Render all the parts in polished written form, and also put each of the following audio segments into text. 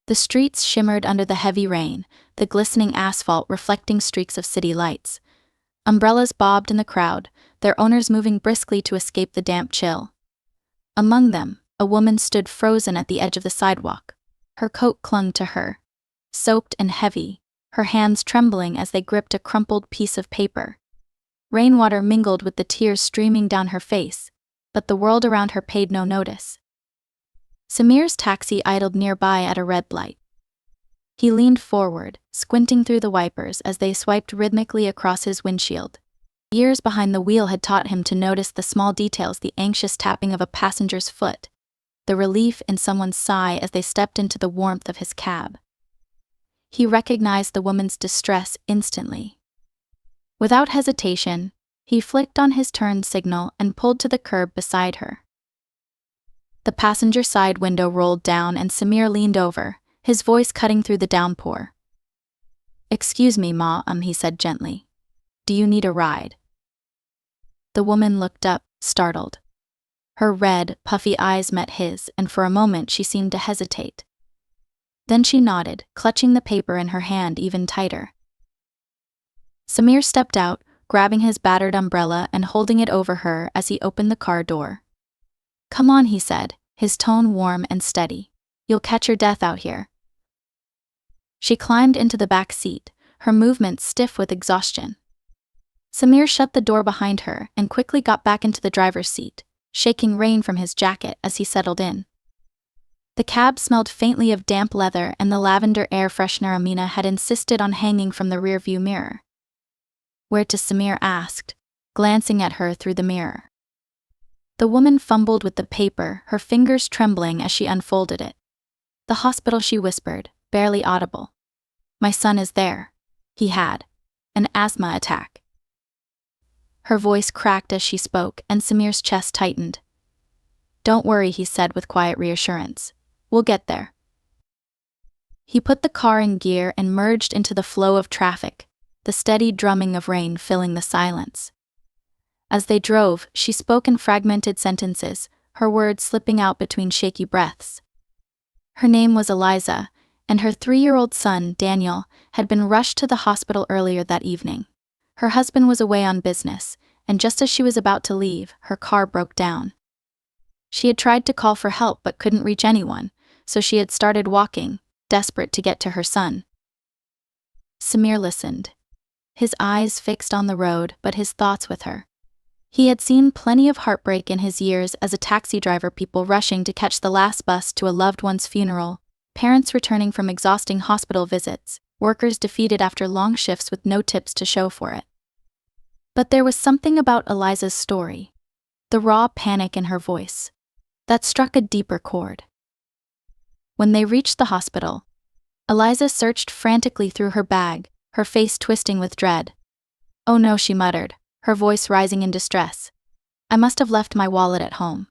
The streets shimmered under the heavy rain, the glistening asphalt reflecting streaks of city lights. Umbrellas bobbed in the crowd, their owners moving briskly to escape the damp chill. Among them, a woman stood frozen at the edge of the sidewalk. Her coat clung to her, soaked and heavy, her hands trembling as they gripped a crumpled piece of paper. Rainwater mingled with the tears streaming down her face, but the world around her paid no notice. Samir's taxi idled nearby at a red light. He leaned forward, squinting through the wipers as they swiped rhythmically across his windshield. Years behind the wheel had taught him to notice the small details, the anxious tapping of a passenger's foot, the relief in someone's sigh as they stepped into the warmth of his cab. He recognized the woman's distress instantly. Without hesitation, he flicked on his turn signal and pulled to the curb beside her. The passenger side window rolled down and Samir leaned over, his voice cutting through the downpour. "Excuse me, Ma," he said gently. "Do you need a ride?" The woman looked up, startled. Her red, puffy eyes met his, and for a moment she seemed to hesitate. Then she nodded, clutching the paper in her hand even tighter. Samir stepped out, grabbing his battered umbrella and holding it over her as he opened the car door. "Come on," he said, his tone warm and steady. "You'll catch your death out here." She climbed into the back seat, her movements stiff with exhaustion. Samir shut the door behind her and quickly got back into the driver's seat, shaking rain from his jacket as he settled in. The cab smelled faintly of damp leather and the lavender air freshener Amina had insisted on hanging from the rearview mirror. "Where to?" Samir asked, glancing at her through the mirror. The woman fumbled with the paper, her fingers trembling as she unfolded it. "The hospital," she whispered, barely audible. "My son is there. He had an asthma attack." Her voice cracked as she spoke, and Samir's chest tightened. "Don't worry," he said with quiet reassurance. "We'll get there." He put the car in gear and merged into the flow of traffic, the steady drumming of rain filling the silence. As they drove, she spoke in fragmented sentences, her words slipping out between shaky breaths. Her name was Eliza, and her 3-year-old son, Daniel, had been rushed to the hospital earlier that evening. Her husband was away on business, and just as she was about to leave, her car broke down. She had tried to call for help but couldn't reach anyone, so she had started walking, desperate to get to her son. Samir listened, his eyes fixed on the road but his thoughts with her. He had seen plenty of heartbreak in his years as a taxi driver, people rushing to catch the last bus to a loved one's funeral, parents returning from exhausting hospital visits, workers defeated after long shifts with no tips to show for it. But there was something about Eliza's story, the raw panic in her voice, that struck a deeper chord. When they reached the hospital, Eliza searched frantically through her bag, her face twisting with dread. "Oh no," she muttered, her voice rising in distress. "I must have left my wallet at home.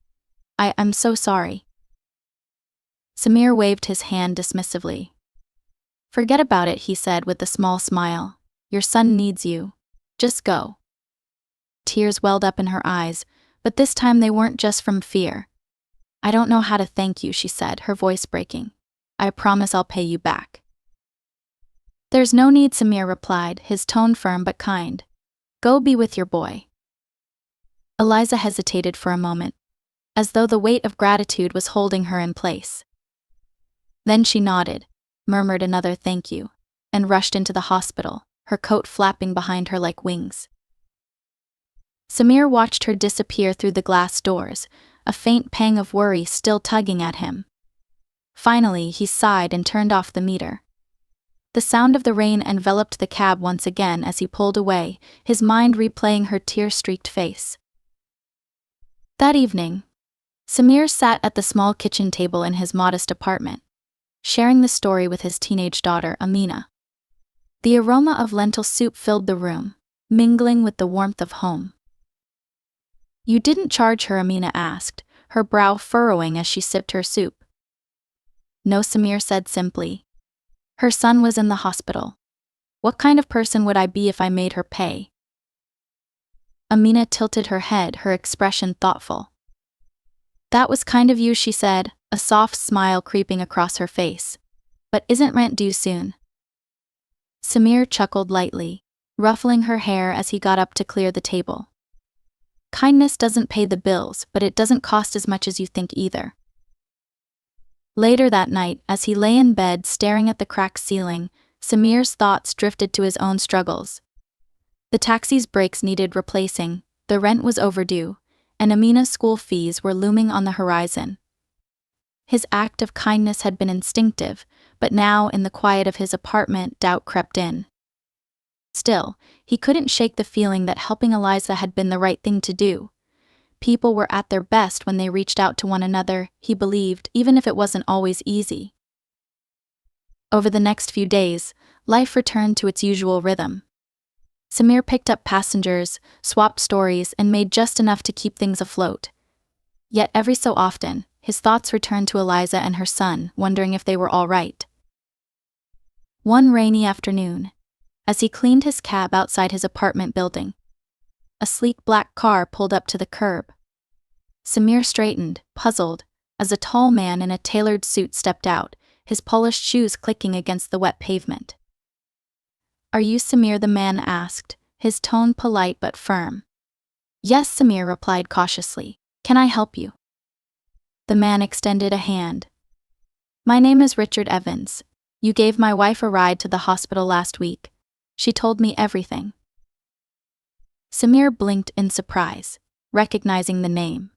I'm so sorry." Samir waved his hand dismissively. "Forget about it," he said with a small smile. "Your son needs you. Just go." Tears welled up in her eyes, but this time they weren't just from fear. "I don't know how to thank you," she said, her voice breaking. "I promise I'll pay you back." "There's no need," Samir replied, his tone firm but kind. "Go be with your boy." Eliza hesitated for a moment, as though the weight of gratitude was holding her in place. Then she nodded, murmured another thank you, and rushed into the hospital, her coat flapping behind her like wings. Samir watched her disappear through the glass doors, a faint pang of worry still tugging at him. Finally, he sighed and turned off the meter. The sound of the rain enveloped the cab once again as he pulled away, his mind replaying her tear-streaked face. That evening, Samir sat at the small kitchen table in his modest apartment, sharing the story with his teenage daughter, Amina. The aroma of lentil soup filled the room, mingling with the warmth of home. "You didn't charge her?" Amina asked, her brow furrowing as she sipped her soup. "No," Samir said simply. "Her son was in the hospital. What kind of person would I be if I made her pay?" Amina tilted her head, her expression thoughtful. "That was kind of you," she said, a soft smile creeping across her face. But isn't rent due soon? Samir chuckled lightly, ruffling her hair as he got up to clear the table. Kindness doesn't pay the bills, but it doesn't cost as much as you think either. Later that night, as he lay in bed staring at the cracked ceiling, Samir's thoughts drifted to his own struggles. The taxi's brakes needed replacing, the rent was overdue, and Amina's school fees were looming on the horizon. His act of kindness had been instinctive, but now in the quiet of his apartment, doubt crept in. Still, he couldn't shake the feeling that helping Eliza had been the right thing to do. People were at their best when they reached out to one another, he believed, even if it wasn't always easy. Over the next few days, life returned to its usual rhythm. Samir picked up passengers, swapped stories, and made just enough to keep things afloat. Yet every so often, his thoughts returned to Eliza and her son, wondering if they were all right. One rainy afternoon, as he cleaned his cab outside his apartment building, a sleek black car pulled up to the curb. Samir straightened, puzzled, as a tall man in a tailored suit stepped out, his polished shoes clicking against the wet pavement. "Are you Samir?" the man asked, his tone polite but firm. "Yes," Samir replied cautiously. "Can I help you?" The man extended a hand. "My name is Richard Evans. You gave my wife a ride to the hospital last week. She told me everything." Samir blinked in surprise, recognizing the name.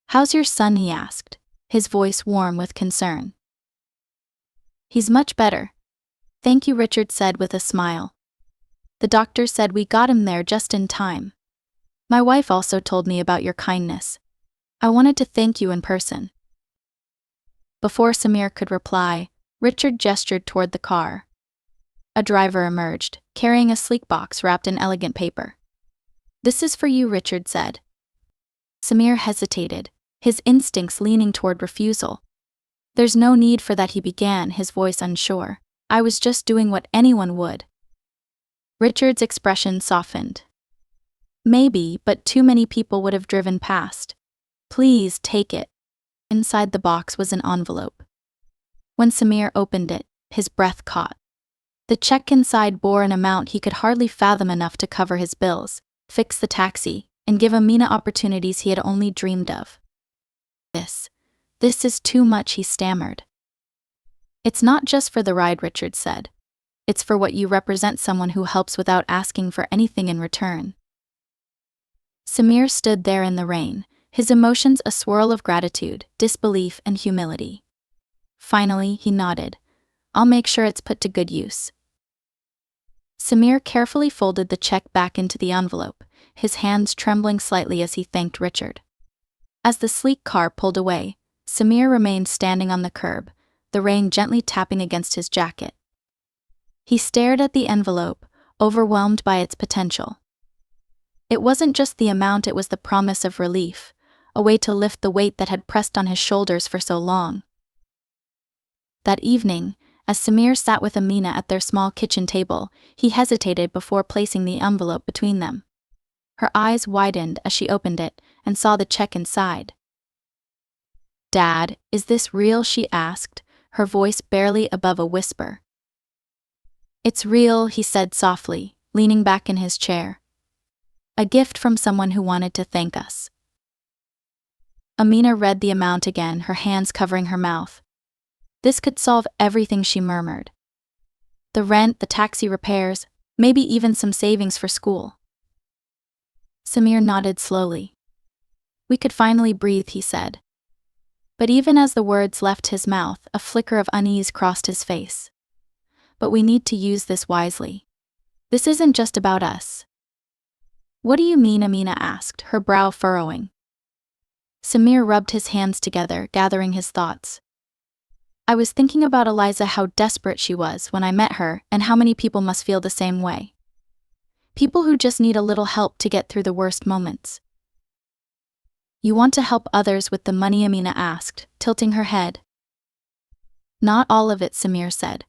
"How's your son?" he asked, his voice warm with concern. "He's much better. Thank you," Richard said with a smile. "The doctor said we got him there just in time. My wife also told me about your kindness. I wanted to thank you in person." Before Samir could reply, Richard gestured toward the car. A driver emerged, carrying a sleek box wrapped in elegant paper. "This is for you," Richard said. Samir hesitated, his instincts leaning toward refusal. "There's no need for that," he began, his voice unsure. "I was just doing what anyone would." Richard's expression softened. "Maybe, but too many people would have driven past. Please take it." Inside the box was an envelope. When Samir opened it, his breath caught. The check inside bore an amount he could hardly fathom, enough to cover his bills, fix the taxi, and give Amina opportunities he had only dreamed of. This is too much," he stammered. "It's not just for the ride," Richard said. "It's for what you represent, someone who helps without asking for anything in return." Samir stood there in the rain, his emotions a swirl of gratitude, disbelief, and humility. Finally, he nodded. "I'll make sure it's put to good use." Samir carefully folded the check back into the envelope, his hands trembling slightly as he thanked Richard. As the sleek car pulled away, Samir remained standing on the curb, the rain gently tapping against his jacket. He stared at the envelope, overwhelmed by its potential. It wasn't just the amount, it was the promise of relief, a way to lift the weight that had pressed on his shoulders for so long. That evening, as Samir sat with Amina at their small kitchen table, he hesitated before placing the envelope between them. Her eyes widened as she opened it and saw the check inside. "Dad, is this real?" she asked, her voice barely above a whisper. "It's real," he said softly, leaning back in his chair. "A gift from someone who wanted to thank us." Amina read the amount again, her hands covering her mouth. This could solve everything, she murmured. The rent, the taxi repairs, maybe even some savings for school. Samir nodded slowly. "We could finally breathe," he said. But even as the words left his mouth, a flicker of unease crossed his face. "But we need to use this wisely. This isn't just about us." "What do you mean?" Amina asked, her brow furrowing. Samir rubbed his hands together, gathering his thoughts. "I was thinking about Eliza, how desperate she was when I met her, and how many people must feel the same way. People who just need a little help to get through the worst moments." "You want to help others with the money?" Amina asked, tilting her head. "Not all of it," Samir said.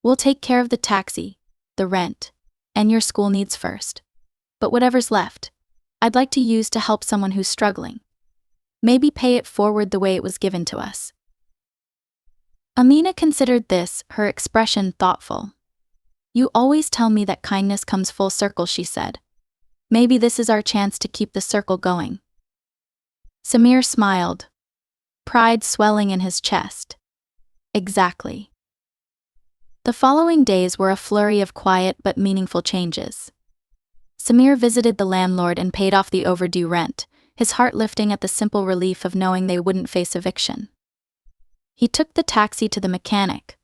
"We'll take care of the taxi, the rent, and your school needs first. But whatever's left, I'd like to use to help someone who's struggling. Maybe pay it forward the way it was given to us." Amina considered this, her expression thoughtful. You always tell me that kindness comes full circle, she said. Maybe this is our chance to keep the circle going. Samir smiled, pride swelling in his chest. Exactly. The following days were a flurry of quiet but meaningful changes. Samir visited the landlord and paid off the overdue rent, his heart lifting at the simple relief of knowing they wouldn't face eviction. He took the taxi to the mechanic,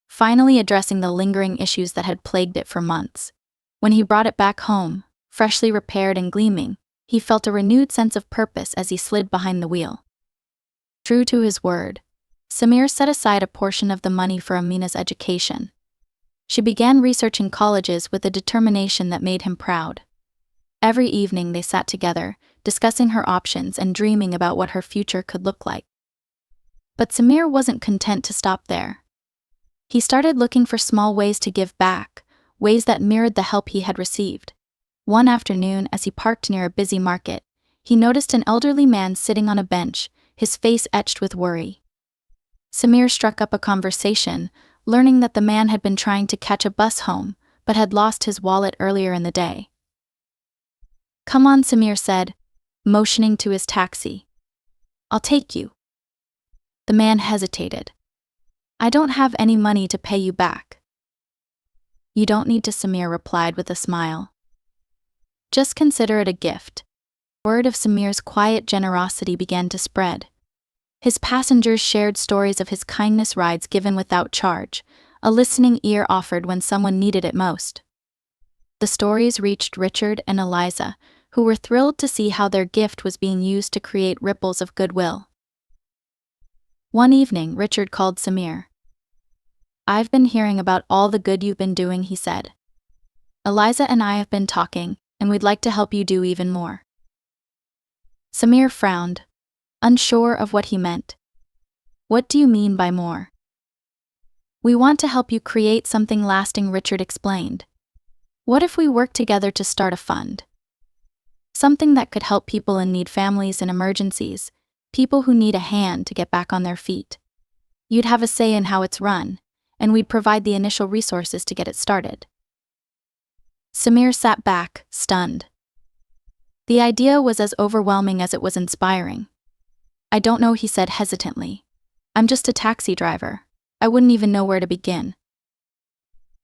finally addressing the lingering issues that had plagued it for months. When he brought it back home, freshly repaired and gleaming, he felt a renewed sense of purpose as he slid behind the wheel. True to his word, Samir set aside a portion of the money for Amina's education. She began researching colleges with a determination that made him proud. Every evening they sat together, discussing her options and dreaming about what her future could look like. But Samir wasn't content to stop there. He started looking for small ways to give back, ways that mirrored the help he had received. One afternoon, as he parked near a busy market, he noticed an elderly man sitting on a bench, his face etched with worry. Samir struck up a conversation, learning that the man had been trying to catch a bus home, but had lost his wallet earlier in the day. Come on, Samir said, motioning to his taxi. I'll take you. The man hesitated. I don't have any money to pay you back. You don't need to, Samir replied with a smile. Just consider it a gift. Word of Samir's quiet generosity began to spread. His passengers shared stories of his kindness rides given without charge, a listening ear offered when someone needed it most. The stories reached Richard and Eliza, who were thrilled to see how their gift was being used to create ripples of goodwill. One evening, Richard called Samir. I've been hearing about all the good you've been doing, he said. Eliza and I have been talking, and we'd like to help you do even more. Samir frowned, unsure of what he meant. What do you mean by more? We want to help you create something lasting, Richard explained. What if we work together to start a fund? Something that could help people in need, families in emergencies, people who need a hand to get back on their feet. You'd have a say in how it's run, and we'd provide the initial resources to get it started. Samir sat back, stunned. The idea was as overwhelming as it was inspiring. I don't know, he said hesitantly. I'm just a taxi driver. I wouldn't even know where to begin.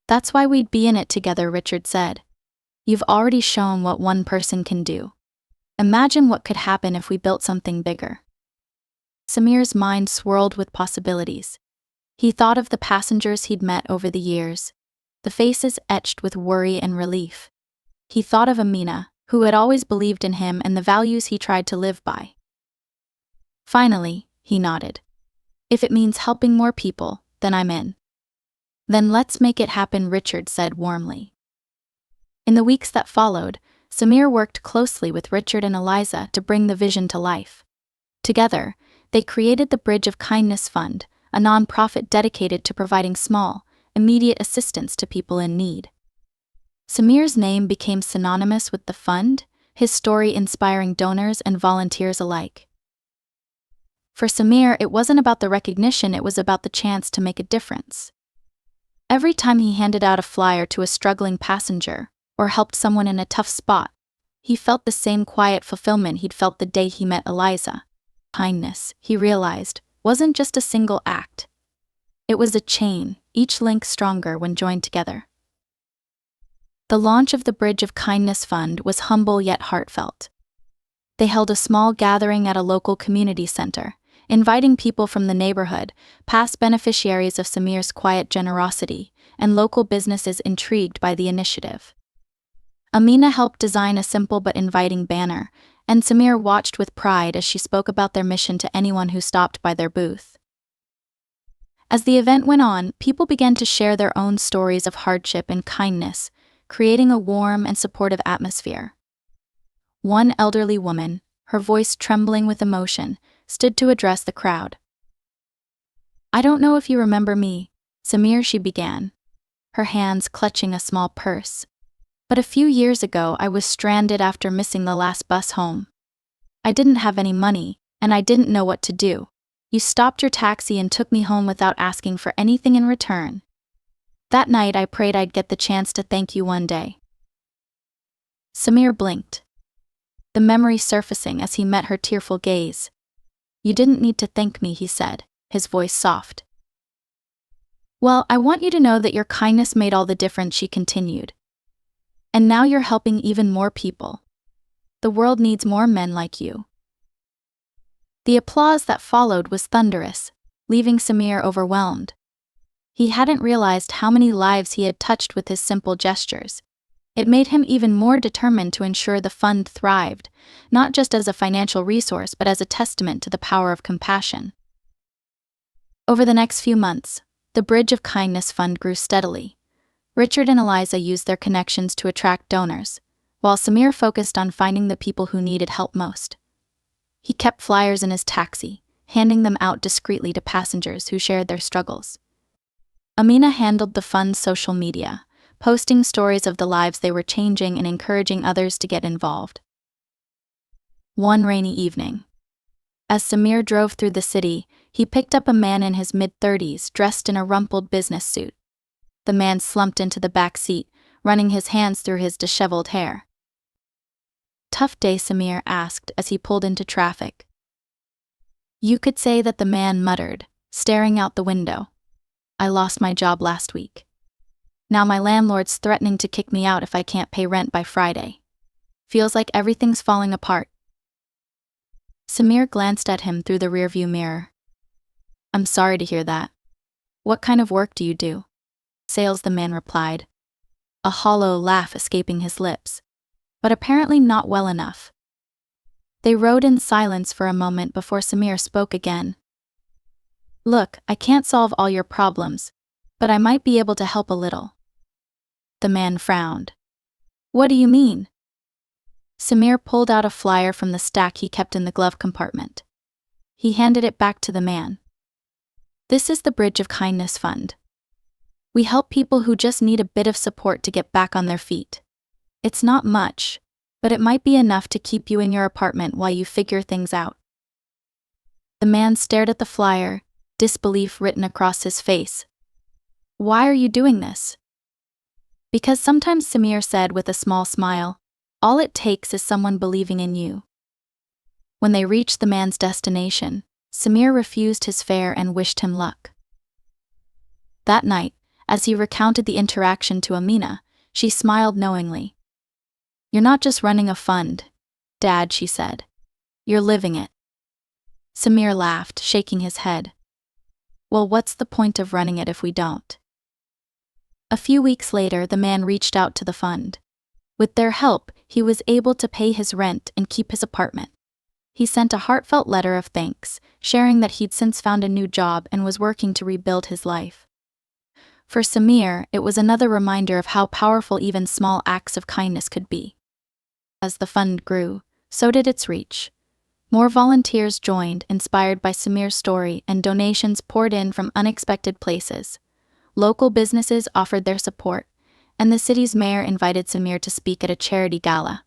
That's why we'd be in it together, Richard said. You've already shown what one person can do. Imagine what could happen if we built something bigger. Samir's mind swirled with possibilities. He thought of the passengers he'd met over the years, the faces etched with worry and relief. He thought of Amina, who had always believed in him and the values he tried to live by. Finally, he nodded. If it means helping more people, then I'm in. Then let's make it happen, Richard said warmly. In the weeks that followed, Samir worked closely with Richard and Eliza to bring the vision to life. Together, they created the Bridge of Kindness Fund, a nonprofit dedicated to providing small, immediate assistance to people in need. Samir's name became synonymous with the fund, his story inspiring donors and volunteers alike. For Samir, it wasn't about the recognition, it was about the chance to make a difference. Every time he handed out a flyer to a struggling passenger, or helped someone in a tough spot, he felt the same quiet fulfillment he'd felt the day he met Eliza. Kindness, he realized, wasn't just a single act. It was a chain, each link stronger when joined together. The launch of the Bridge of Kindness Fund was humble yet heartfelt. They held a small gathering at a local community center, inviting people from the neighborhood, past beneficiaries of Samir's quiet generosity, and local businesses intrigued by the initiative. Amina helped design a simple but inviting banner, and Samir watched with pride as she spoke about their mission to anyone who stopped by their booth. As the event went on, people began to share their own stories of hardship and kindness, creating a warm and supportive atmosphere. One elderly woman, her voice trembling with emotion, stood to address the crowd. I don't know if you remember me, Samir, she began, her hands clutching a small purse. But a few years ago I was stranded after missing the last bus home. I didn't have any money, and I didn't know what to do. You stopped your taxi and took me home without asking for anything in return. That night I prayed I'd get the chance to thank you one day." Samir blinked, the memory surfacing as he met her tearful gaze. "You didn't need to thank me," he said, his voice soft. "Well, I want you to know that your kindness made all the difference," she continued. "And now you're helping even more people. The world needs more men like you." The applause that followed was thunderous, leaving Samir overwhelmed. He hadn't realized how many lives he had touched with his simple gestures. It made him even more determined to ensure the fund thrived, not just as a financial resource but as a testament to the power of compassion. Over the next few months, the Bridge of Kindness Fund grew steadily. Richard and Eliza used their connections to attract donors, while Samir focused on finding the people who needed help most. He kept flyers in his taxi, handing them out discreetly to passengers who shared their struggles. Amina handled the fund's social media, posting stories of the lives they were changing and encouraging others to get involved. One rainy evening, as Samir drove through the city, he picked up a man in his mid-30s dressed in a rumpled business suit. The man slumped into the back seat, running his hands through his disheveled hair. "Tough day?" Samir asked as he pulled into traffic. You could say that the man muttered, staring out the window. "I lost my job last week. Now my landlord's threatening to kick me out if I can't pay rent by Friday. Feels like everything's falling apart." Samir glanced at him through the rearview mirror. "I'm sorry to hear that. What kind of work do you do?" "Sales," the man replied, a hollow laugh escaping his lips. "But apparently not well enough." They rode in silence for a moment before Samir spoke again. "Look, I can't solve all your problems, but I might be able to help a little." The man frowned. "What do you mean?" Samir pulled out a flyer from the stack he kept in the glove compartment. He handed it back to the man. "This is the Bridge of Kindness Fund. We help people who just need a bit of support to get back on their feet. It's not much, but it might be enough to keep you in your apartment while you figure things out." The man stared at the flyer, disbelief written across his face. "Why are you doing this?" "Because sometimes," Samir said with a small smile, "all it takes is someone believing in you." When they reached the man's destination, Samir refused his fare and wished him luck. That night, as he recounted the interaction to Amina, she smiled knowingly. "You're not just running a fund, Dad," she said. "You're living it." Samir laughed, shaking his head. "Well, what's the point of running it if we don't?" A few weeks later, the man reached out to the fund. With their help, he was able to pay his rent and keep his apartment. He sent a heartfelt letter of thanks, sharing that he'd since found a new job and was working to rebuild his life. For Samir, it was another reminder of how powerful even small acts of kindness could be. As the fund grew, so did its reach. More volunteers joined, inspired by Samir's story, and donations poured in from unexpected places. Local businesses offered their support, and the city's mayor invited Samir to speak at a charity gala.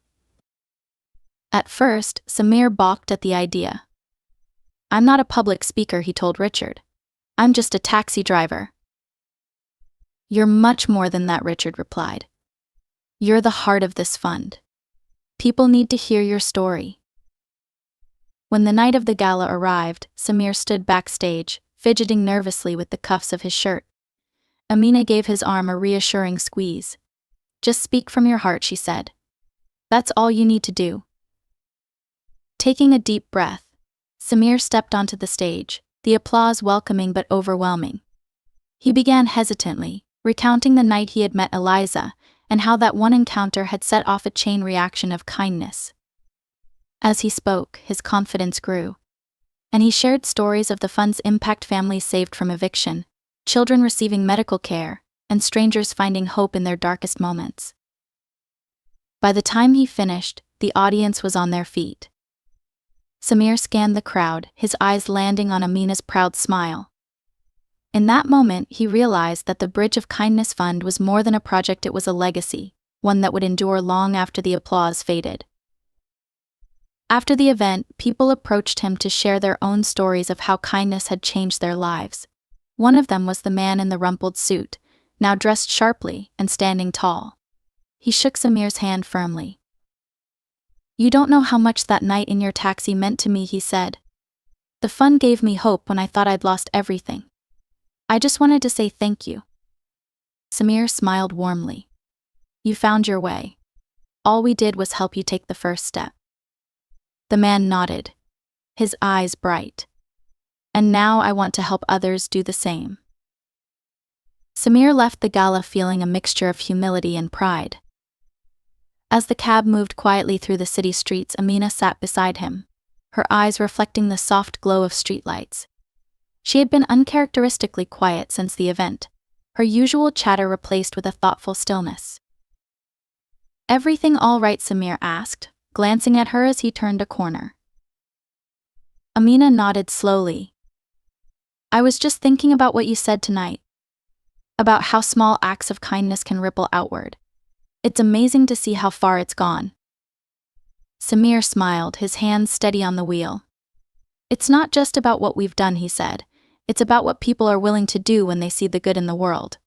At first, Samir balked at the idea. "I'm not a public speaker," he told Richard. "I'm just a taxi driver." "You're much more than that," Richard replied. "You're the heart of this fund. People need to hear your story." When the night of the gala arrived, Samir stood backstage, fidgeting nervously with the cuffs of his shirt. Amina gave his arm a reassuring squeeze. "Just speak from your heart," she said. "That's all you need to do." Taking a deep breath, Samir stepped onto the stage, the applause welcoming but overwhelming. He began hesitantly, recounting the night he had met Eliza, and how that one encounter had set off a chain reaction of kindness. As he spoke, his confidence grew. And he shared stories of the fund's impact: families saved from eviction, children receiving medical care, and strangers finding hope in their darkest moments. By the time he finished, the audience was on their feet. Samir scanned the crowd, his eyes landing on Amina's proud smile. In that moment, he realized that the Bridge of Kindness Fund was more than a project, it was a legacy, one that would endure long after the applause faded. After the event, people approached him to share their own stories of how kindness had changed their lives. One of them was the man in the rumpled suit, now dressed sharply and standing tall. He shook Samir's hand firmly. "You don't know how much that night in your taxi meant to me," he said. "The fun gave me hope when I thought I'd lost everything. I just wanted to say thank you." Samir smiled warmly. "You found your way. All we did was help you take the first step." The man nodded, his eyes bright. "And now I want to help others do the same." Samir left the gala feeling a mixture of humility and pride. As the cab moved quietly through the city streets, Amina sat beside him, her eyes reflecting the soft glow of streetlights. She had been uncharacteristically quiet since the event, her usual chatter replaced with a thoughtful stillness. "Everything all right?" Samir asked, glancing at her as he turned a corner. Amina nodded slowly. "I was just thinking about what you said tonight. About how small acts of kindness can ripple outward. It's amazing to see how far it's gone." Samir smiled, his hands steady on the wheel. "It's not just about what we've done," he said. "It's about what people are willing to do when they see the good in the world."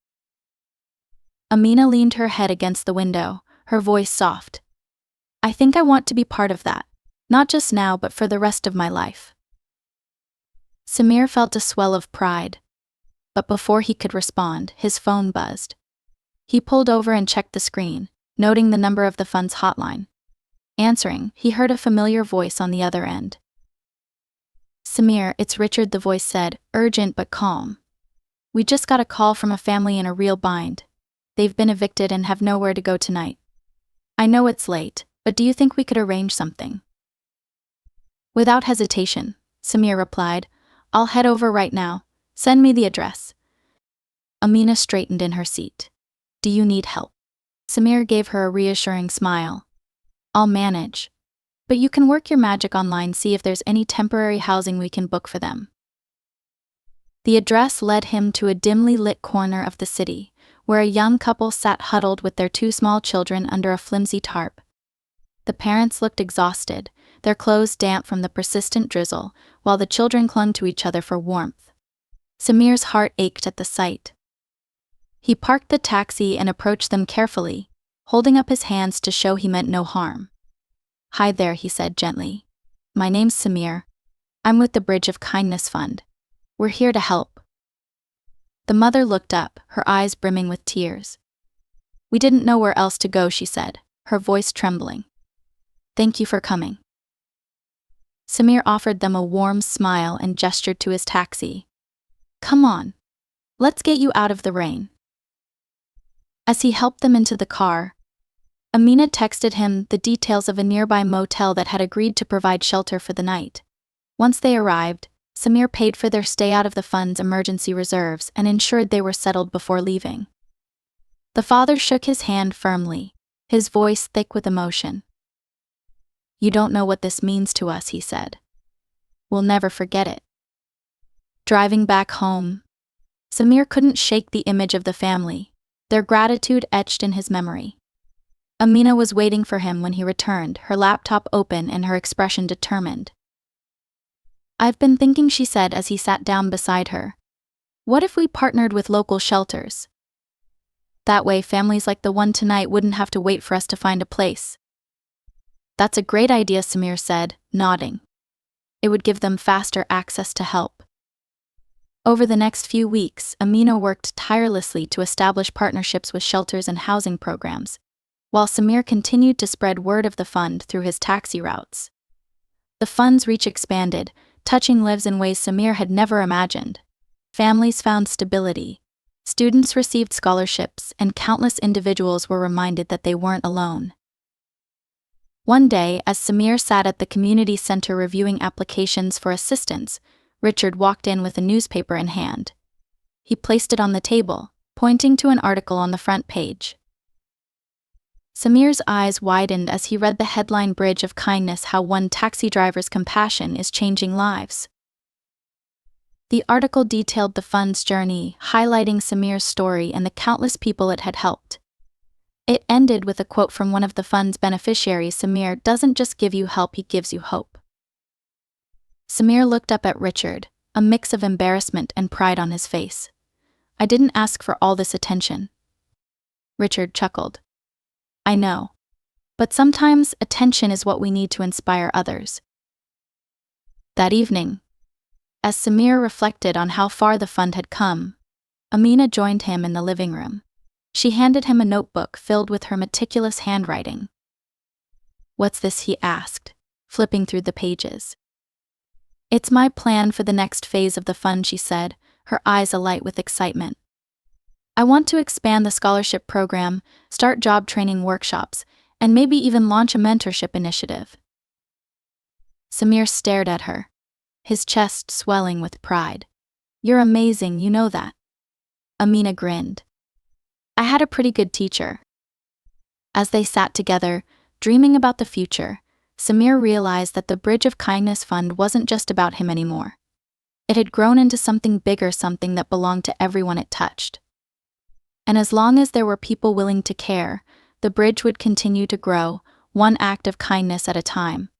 Amina leaned her head against the window, her voice soft. "I think I want to be part of that, not just now but for the rest of my life." Samir felt a swell of pride. But before he could respond, his phone buzzed. He pulled over and checked the screen, noting the number of the fund's hotline. Answering, he heard a familiar voice on the other end. "Samir, it's Richard," the voice said, urgent but calm. "We just got a call from a family in a real bind. They've been evicted and have nowhere to go tonight. I know it's late, but do you think we could arrange something?" Without hesitation, Samir replied, "I'll head over right now. Send me the address." Amina straightened in her seat. "Do you need help?" Samir gave her a reassuring smile. "I'll manage. But you can work your magic online, see if there's any temporary housing we can book for them." The address led him to a dimly lit corner of the city, where a young couple sat huddled with their 2 small children under a flimsy tarp. The parents looked exhausted, their clothes damp from the persistent drizzle, while the children clung to each other for warmth. Samir's heart ached at the sight. He parked the taxi and approached them carefully, holding up his hands to show he meant no harm. "Hi there," he said gently. "My name's Samir. I'm with the Bridge of Kindness Fund. We're here to help." The mother looked up, her eyes brimming with tears. "We didn't know where else to go," she said, her voice trembling. "Thank you for coming." Samir offered them a warm smile and gestured to his taxi. "Come on. Let's get you out of the rain." As he helped them into the car, Amina texted him the details of a nearby motel that had agreed to provide shelter for the night. Once they arrived, Samir paid for their stay out of the fund's emergency reserves and ensured they were settled before leaving. The father shook his hand firmly, his voice thick with emotion. "You don't know what this means to us," he said. "We'll never forget it." Driving back home, Samir couldn't shake the image of the family, their gratitude etched in his memory. Amina was waiting for him when he returned, her laptop open and her expression determined. "I've been thinking," she said as he sat down beside her. "What if we partnered with local shelters? That way families like the one tonight wouldn't have to wait for us to find a place." "That's a great idea," Samir said, nodding. "It would give them faster access to help." Over the next few weeks, Amina worked tirelessly to establish partnerships with shelters and housing programs, while Samir continued to spread word of the fund through his taxi routes. The fund's reach expanded, touching lives in ways Samir had never imagined. Families found stability, students received scholarships, and countless individuals were reminded that they weren't alone. One day, as Samir sat at the community center reviewing applications for assistance, Richard walked in with a newspaper in hand. He placed it on the table, pointing to an article on the front page. Samir's eyes widened as he read the headline, "Bridge of Kindness: How One Taxi Driver's Compassion is Changing Lives." The article detailed the fund's journey, highlighting Samir's story and the countless people it had helped. It ended with a quote from one of the fund's beneficiaries: "Samir doesn't just give you help, he gives you hope." Samir looked up at Richard, a mix of embarrassment and pride on his face. "I didn't ask for all this attention." Richard chuckled. "I know. But sometimes attention is what we need to inspire others." That evening, as Samir reflected on how far the fund had come, Amina joined him in the living room. She handed him a notebook filled with her meticulous handwriting. "What's this?" he asked, flipping through the pages. "It's my plan for the next phase of the fund," she said, her eyes alight with excitement. "I want to expand the scholarship program, start job training workshops, and maybe even launch a mentorship initiative." Samir stared at her, his chest swelling with pride. "You're amazing, you know that." Amina grinned. "I had a pretty good teacher." As they sat together, dreaming about the future, Samir realized that the Bridge of Kindness Fund wasn't just about him anymore. It had grown into something bigger, something that belonged to everyone it touched. And as long as there were people willing to care, the bridge would continue to grow, one act of kindness at a time.